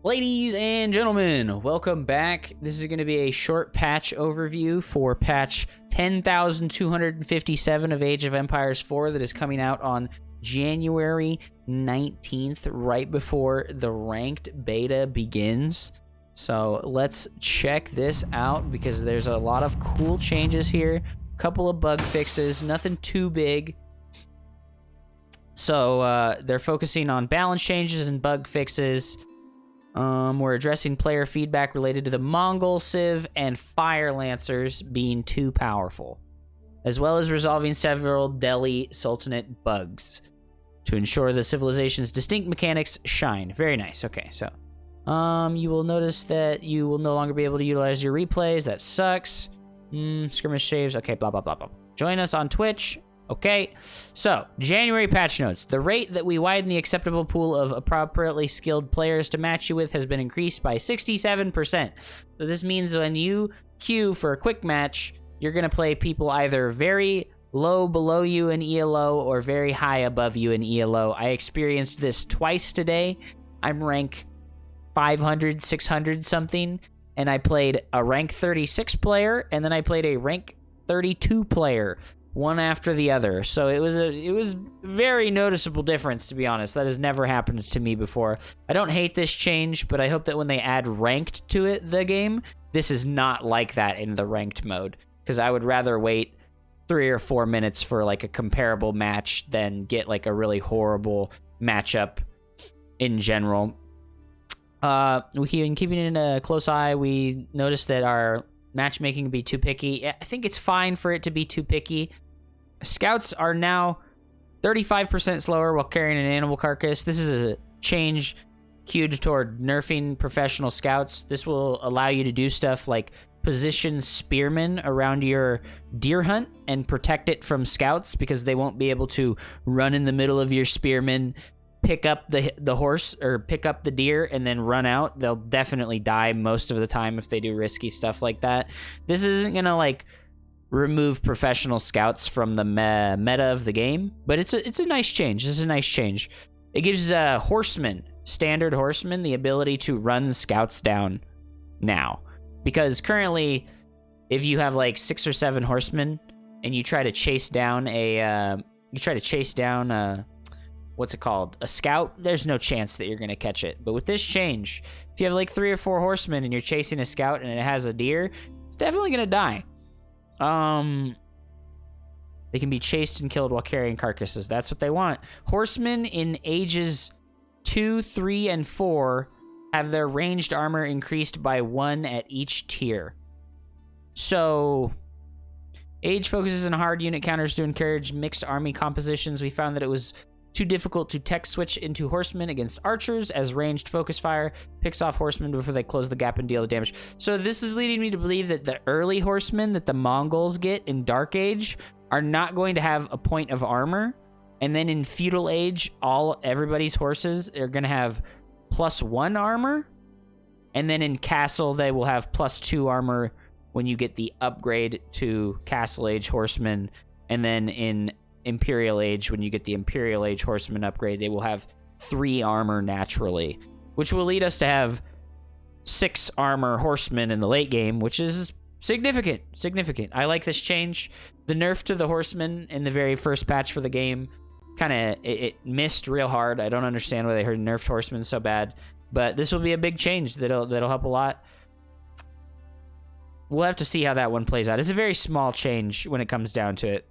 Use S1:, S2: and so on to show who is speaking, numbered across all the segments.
S1: Ladies and gentlemen, welcome back. This is going to be a short patch overview for patch 10,257 of Age of Empires 4 that is coming out on January 19th, right before the ranked beta begins. So let's check this out because there's a lot of cool changes here. A couple of bug fixes, nothing too big. So they're focusing on balance changes and bug fixes. We're addressing player feedback related to the Mongol Civ and Firelancers being too powerful, as well as resolving several Delhi Sultanate bugs to ensure the civilization's distinct mechanics shine. Very nice. Okay, so you will notice that you will no longer be able to utilize your replays. That sucks. Skirmish saves. Okay, blah, blah, blah, blah. Join us on Twitch. Okay, so January patch notes. The rate that we widen the acceptable pool of appropriately skilled players to match you with has been increased by 67%. So this means when you queue for a quick match, you're going to play people either very low below you in ELO or very high above you in ELO. I experienced this twice today. I'm rank 500, 600 something, and I played a rank 36 player, and then I played a rank 32 player. One after the other. So it was very noticeable difference, to be honest. That has never happened to me before. I don't hate this change, but I hope that when they add ranked to it, the game, this is not like that in the ranked mode. Because I would rather wait 3 or 4 minutes for like a comparable match than get like a really horrible matchup in general. We've been keeping it in a close eye. We noticed that our matchmaking can be too picky. I think it's fine for it to be too picky. Scouts are now 35% slower while carrying an animal carcass. This is a change cued toward nerfing professional scouts. This will allow you to do stuff like position spearmen around your deer hunt and protect it from scouts because they won't be able to run in the middle of your spearmen, pick up the horse or pick up the deer and then run out. They'll definitely die most of the time if they do risky stuff like that. This isn't gonna like remove professional scouts from the meta of the game, but it's a nice change. This is a nice change. It gives standard horsemen, the ability to run scouts down now, because currently, if you have like 6 or 7 horsemen and you try to chase down what's it called? A scout, there's no chance that you're going to catch it. But with this change, if you have like 3 or 4 horsemen and you're chasing a scout and it has a deer, it's definitely going to die. They can be chased and killed while carrying carcasses. That's what they want. Horsemen in ages 2, 3, and 4 have their ranged armor increased by 1 at each tier. So Age focuses on hard unit counters to encourage mixed army compositions. We found that it was too difficult to tech switch into horsemen against archers, as ranged focus fire picks off horsemen before they close the gap and deal the damage. So this is leading me to believe that the early horsemen that the Mongols get in Dark Age are not going to have a point of armor. And then in Feudal Age, everybody's horses are going to have +1 armor. And then in Castle, they will have +2 armor when you get the upgrade to Castle Age horsemen. And then in Imperial Age, when you get the Imperial Age horseman upgrade, they will have 3 armor naturally, which will lead us to have 6 armor horsemen in the late game, which is significant. I like this change. The nerf to the horsemen in the very first patch for the game it missed real hard. I don't understand why they nerfed horsemen so bad, but this will be a big change that'll help a lot. We'll have to see how that one plays out. It's a very small change when it comes down to it.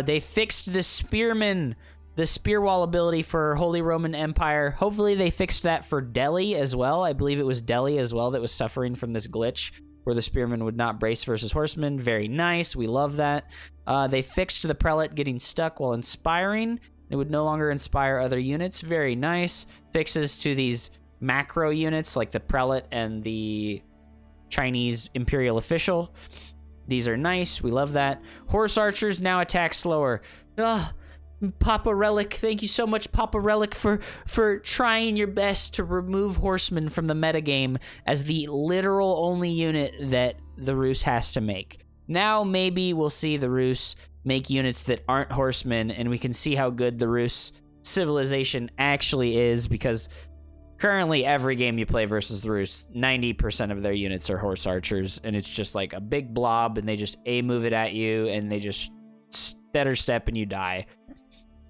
S1: They fixed the spearmen, the spear wall ability for Holy Roman Empire. Hopefully they fixed that for Delhi as well. I believe it was Delhi as well that was suffering from this glitch where the spearmen would not brace versus horsemen. Very nice. We love that. They fixed the prelate getting stuck while inspiring. It would no longer inspire other units. Very nice. Fixes to these macro units like the prelate and the Chinese Imperial official. These are nice. We love that. Horse archers now attack slower. Ugh. Papa Relic, thank you so much, Papa Relic, for trying your best to remove horsemen from the metagame as the literal only unit that the Rus has to make. Now maybe we'll see the Rus make units that aren't horsemen, and we can see how good the Rus civilization actually is, because currently every game you play versus the Rus, 90% of their units are horse archers, and it's just like a big blob, and they just A-move it at you, and they just stutter step and you die.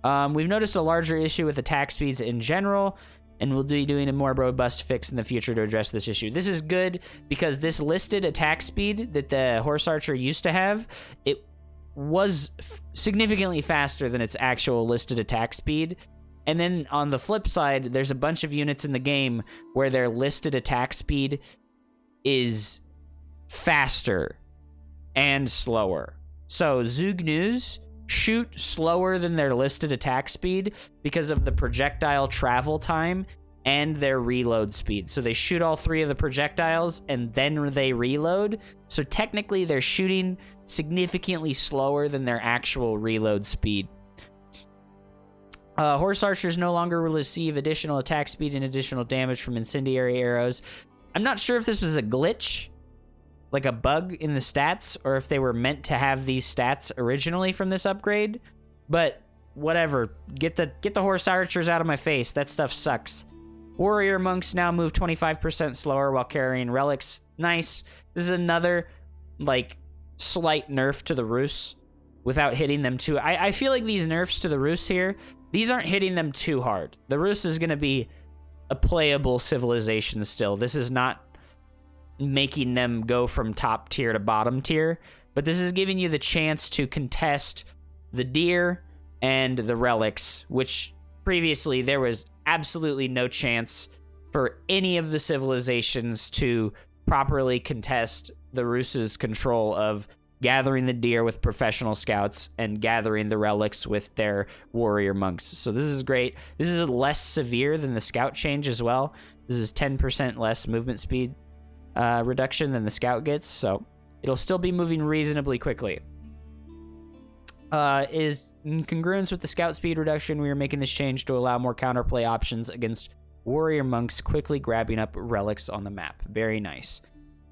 S1: We've noticed a larger issue with attack speeds in general, and we'll be doing a more robust fix in the future to address this issue. This is good because this listed attack speed that the horse archer used to have, it was significantly faster than its actual listed attack speed. And then on the flip side, there's a bunch of units in the game where their listed attack speed is faster and slower. So Zugnus shoot slower than their listed attack speed because of the projectile travel time and their reload speed. So they shoot all 3 of the projectiles and then they reload. So technically they're shooting significantly slower than their actual reload speed. Horse archers no longer will receive additional attack speed and additional damage from incendiary arrows. I'm not sure if this was a glitch, like a bug in the stats, or if they were meant to have these stats originally from this upgrade, but whatever. Get the horse archers out of my face. That stuff sucks. Warrior monks now move 25% slower while carrying relics. Nice. This is another, like, slight nerf to the Rus without hitting them too. I feel like these nerfs to the Rus here, these aren't hitting them too hard. The Rus is going to be a playable civilization still. This is not making them go from top tier to bottom tier, but this is giving you the chance to contest the deer and the relics, which previously there was absolutely no chance for any of the civilizations to properly contest the Rus's control of gathering the deer with professional scouts and gathering the relics with their warrior monks. So this is great. This is less severe than the scout change as well. This is 10% less movement speed reduction than the scout gets, so it'll still be moving reasonably quickly. Is in congruence with the scout speed reduction, we are making this change to allow more counterplay options against warrior monks quickly grabbing up relics on the map. Very nice.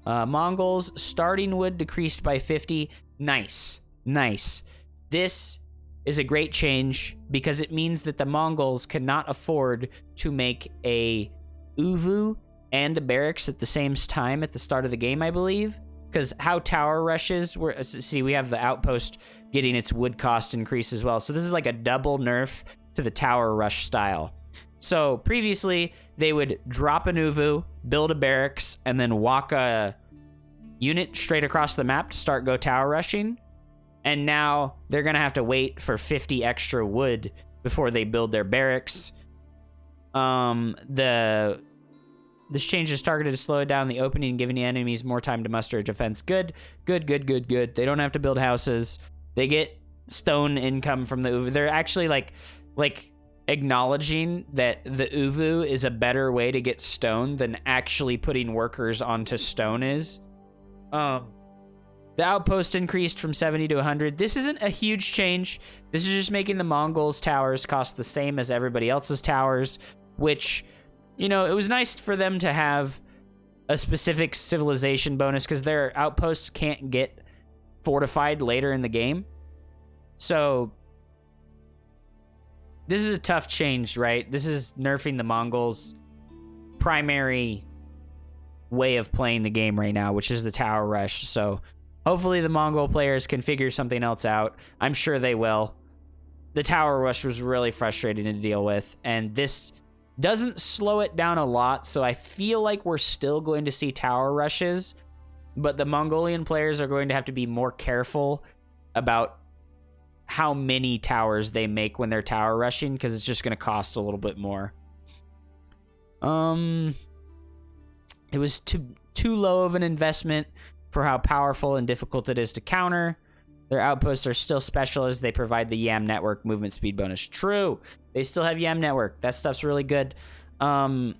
S1: Mongols, starting wood decreased by 50. Nice. Nice. This is a great change because it means that the Mongols cannot afford to make a Uvu and a barracks at the same time at the start of the game, I believe. Because how tower rushes, we have the outpost getting its wood cost increase as well. So this is like a double nerf to the tower rush style. So previously, they would drop an Uvu, build a barracks, and then walk a unit straight across the map to start go tower rushing. And now they're going to have to wait for 50 extra wood before they build their barracks. This change is targeted to slow down the opening, giving the enemies more time to muster a defense. Good. They don't have to build houses. They get stone income from the Uvu. They're actually like acknowledging that the Uvu is a better way to get stone than actually putting workers onto stone is. The outpost increased from 70 to 100. This isn't a huge change. This is just making the Mongols' towers cost the same as everybody else's towers, which, you know, it was nice for them to have a specific civilization bonus because their outposts can't get fortified later in the game. So this is a tough change, right? This is nerfing the Mongols' primary way of playing the game right now, which is the tower rush. So hopefully the Mongol players can figure something else out. I'm sure they will. The tower rush was really frustrating to deal with, and this doesn't slow it down a lot, so I feel like we're still going to see tower rushes, but the Mongolian players are going to have to be more careful about how many towers they make when they're tower rushing, because it's just going to cost a little bit more. It was too low of an investment for how powerful and difficult it is to counter. Their outposts are still special as they provide the YAM network movement speed bonus. True. They still have YAM network. That stuff's really good. Them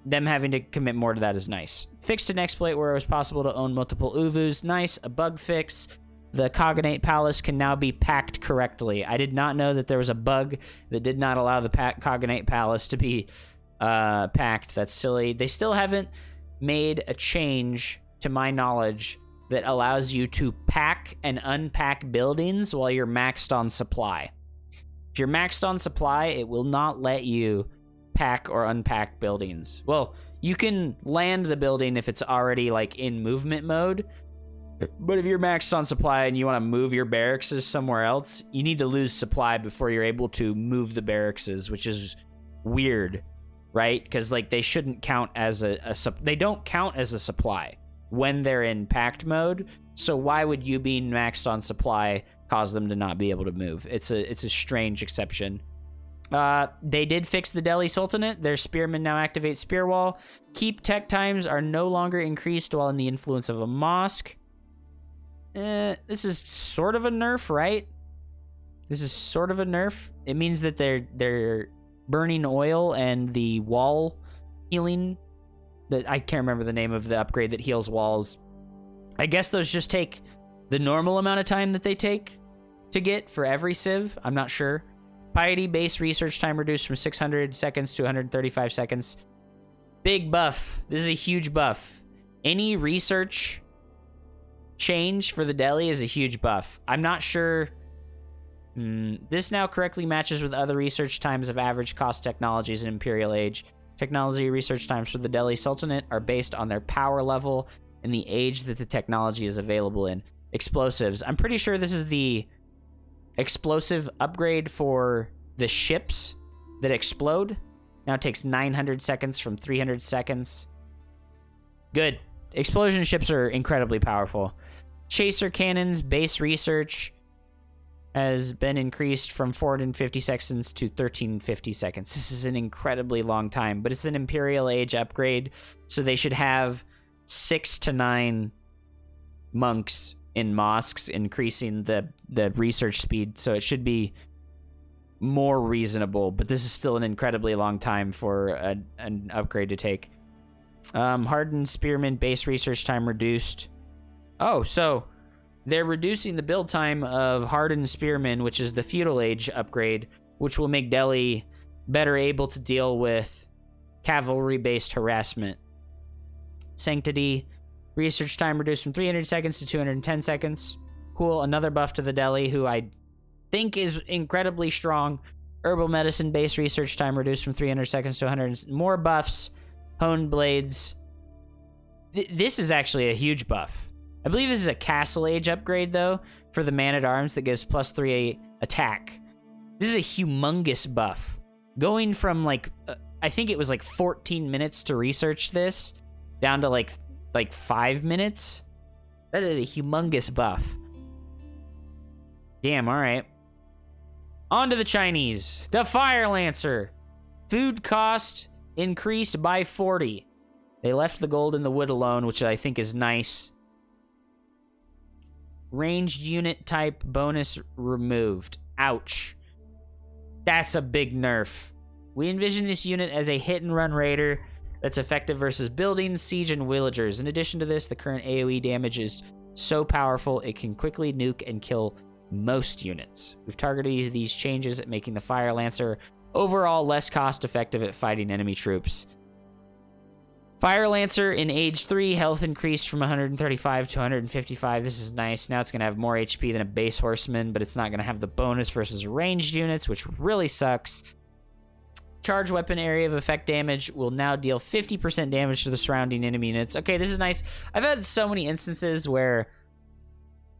S1: having to commit more to that is nice. Fixed an exploit where it was possible to own multiple Uvus. Nice. A bug fix. The Cognate Palace can now be packed correctly. I did not know that there was a bug that did not allow the Cognate Palace to be packed. That's silly. They still haven't made a change, to my knowledge, that allows you to pack and unpack buildings while you're maxed on supply. If you're maxed on supply, it will not let you pack or unpack buildings. Well, you can land the building if it's already like in movement mode, but if you're maxed on supply and you want to move your barracks somewhere else, you need to lose supply before you're able to move the barracks, which is weird, right? Because like they shouldn't count as they don't count as a supply when they're in packed mode. So why would you being maxed on supply cause them to not be able to move? It's a strange exception. They did fix the Delhi Sultanate. Their spearmen now activate spear wall. Keep tech times are no longer increased while in the influence of a mosque. This is sort of a nerf, right? This is sort of a nerf. It means that they're burning oil and the wall healing. I can't remember the name of the upgrade that heals walls. I guess those just take the normal amount of time that they take to get for every civ. I'm not sure. Piety base research time reduced from 600 seconds to 135 seconds. Big buff. This is a huge buff. Any research change for the Delhi is a huge buff. I'm not sure. This now correctly matches with other research times of average cost technologies in Imperial Age. Technology research times for the Delhi Sultanate are based on their power level and the age that the technology is available in. Explosives. I'm pretty sure this is the explosive upgrade for the ships that explode. Now it takes 900 seconds from 300 seconds. Good. Explosion ships are incredibly powerful. Chaser cannons base research has been increased from 450 seconds to 1350 seconds. This is an incredibly long time, but it's an Imperial Age upgrade, so they should have 6 to 9 monks in mosques, increasing the research speed, so it should be more reasonable, but this is still an incredibly long time for an upgrade to take. Hardened Spearman base research time reduced. Oh, so they're reducing the build time of Hardened Spearman, which is the Feudal Age upgrade, which will make Delhi better able to deal with cavalry-based harassment. Sanctity research time reduced from 300 seconds to 210 seconds. Cool, another buff to the Delhi, who I think is incredibly strong. Herbal medicine base research time reduced from 300 seconds to 100. More buffs. Honed blades. This is actually a huge buff. I believe this is a Castle Age upgrade, though, for the Man-at-Arms that gives +3 attack. This is a humongous buff. Going from, like, I think it was like 14 minutes to research this, down to, like 5 minutes. That is a humongous buff. Damn, all right. On to the Chinese. The Firelancer. Food cost increased by 40. They left the gold in the wood alone, which I think is nice. Ranged unit type bonus removed. Ouch. That's a big nerf. We envision this unit as a hit-and-run raider that's effective versus buildings, siege, and villagers. In addition to this, the current AoE damage is so powerful it can quickly nuke and kill most units. We've targeted these changes at making the Firelancer overall less cost-effective at fighting enemy troops. Firelancer in Age 3, health increased from 135 to 155. This is nice. Now it's going to have more HP than a base horseman, but it's not going to have the bonus versus ranged units, which really sucks. Charge weapon area of effect damage will now deal 50% damage to the surrounding enemy units. Okay, this is nice. I've had so many instances where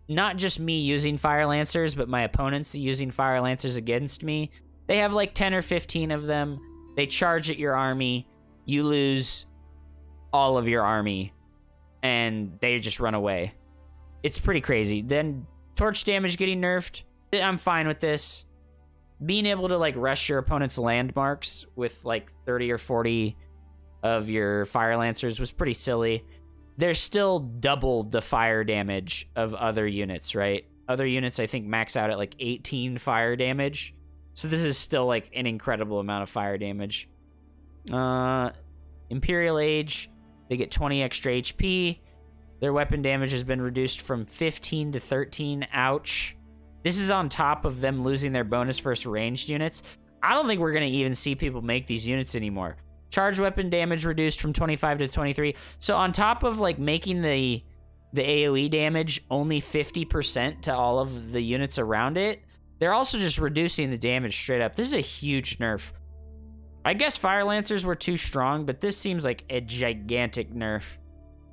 S1: not just me using Firelancers, but my opponents using Firelancers against me. They have like 10 or 15 of them. They charge at your army. You lose all of your army, and they just run away. It's pretty crazy. Then torch damage getting nerfed. I'm fine with this. Being able to like rush your opponent's landmarks with like 30 or 40 of your Firelancers was pretty silly. They're still doubled the fire damage of other units, right? Other units I think max out at like 18 fire damage. So this is still like an incredible amount of fire damage. Imperial Age, they get 20 extra HP. Their weapon damage has been reduced from 15 to 13. Ouch. This is on top of them losing their bonus versus ranged units. I don't think we're going to even see people make these units anymore. Charge weapon damage reduced from 25 to 23. So on top of like making the AoE damage only 50% to all of the units around it, they're also just reducing the damage straight up. This is a huge nerf. I guess Firelancers were too strong, but this seems like a gigantic nerf.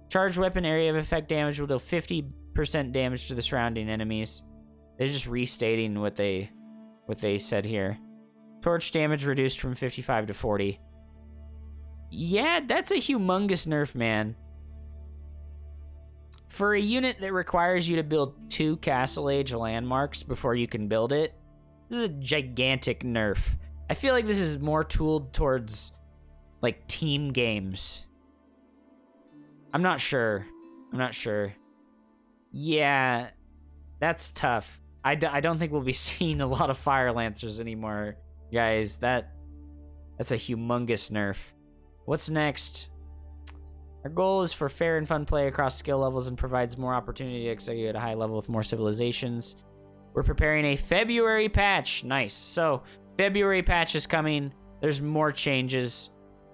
S1: Charged weapon area of effect damage will deal 50% damage to the surrounding enemies. They're just restating what they said here. Torch damage reduced from 55 to 40. Yeah, that's a humongous nerf, man. For a unit that requires you to build 2 Castle Age landmarks before you can build it, this is a gigantic nerf. I feel like this is more tooled towards, like, team games. I'm not sure. Yeah, that's tough. I don't think we'll be seeing a lot of Firelancers anymore, guys. That's a humongous nerf. What's next? Our goal is for fair and fun play across skill levels and provides more opportunity to execute at a high level with more civilizations. We're preparing a February patch. Nice. So, February patch is coming. There's more changes.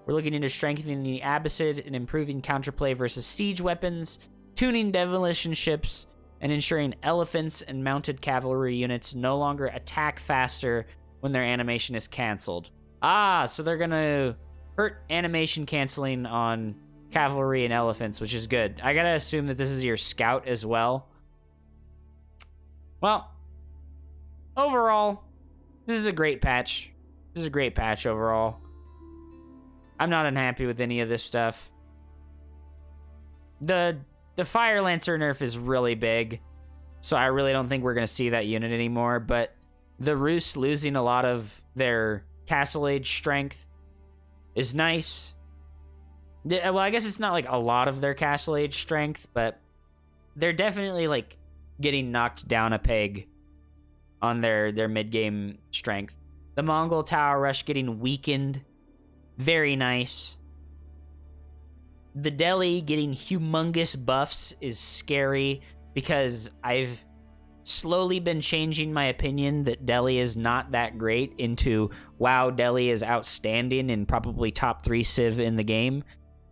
S1: We're looking into strengthening the Abbasid and improving counterplay versus siege weapons, tuning demolition ships, and ensuring elephants and mounted cavalry units no longer attack faster when their animation is canceled. Ah, so they're gonna hurt animation canceling on cavalry and elephants, which is good. I gotta assume that this is your scout as well. Well, overall, this is a great patch. This is a great patch overall. I'm not unhappy with any of this stuff. The Firelancer nerf is really big, so I really don't think we're going to see that unit anymore, but the Rus losing a lot of their Castle Age strength is nice. Well, I guess it's not like a lot of their Castle Age strength, but they're definitely like getting knocked down a peg on their mid-game strength. The Mongol Tower Rush getting weakened. Very nice. The Delhi getting humongous buffs is scary because I've slowly been changing my opinion that Delhi is not that great into, wow, Delhi is outstanding and probably top 3 civ in the game.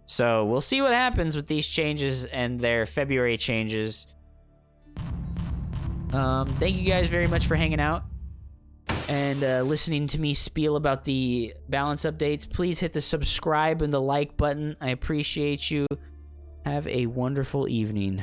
S1: So we'll see what happens with these changes and their February changes. Thank you guys very much for hanging out and listening to me spiel about the balance updates. Please hit the subscribe and the like button. I appreciate you. Have a wonderful evening.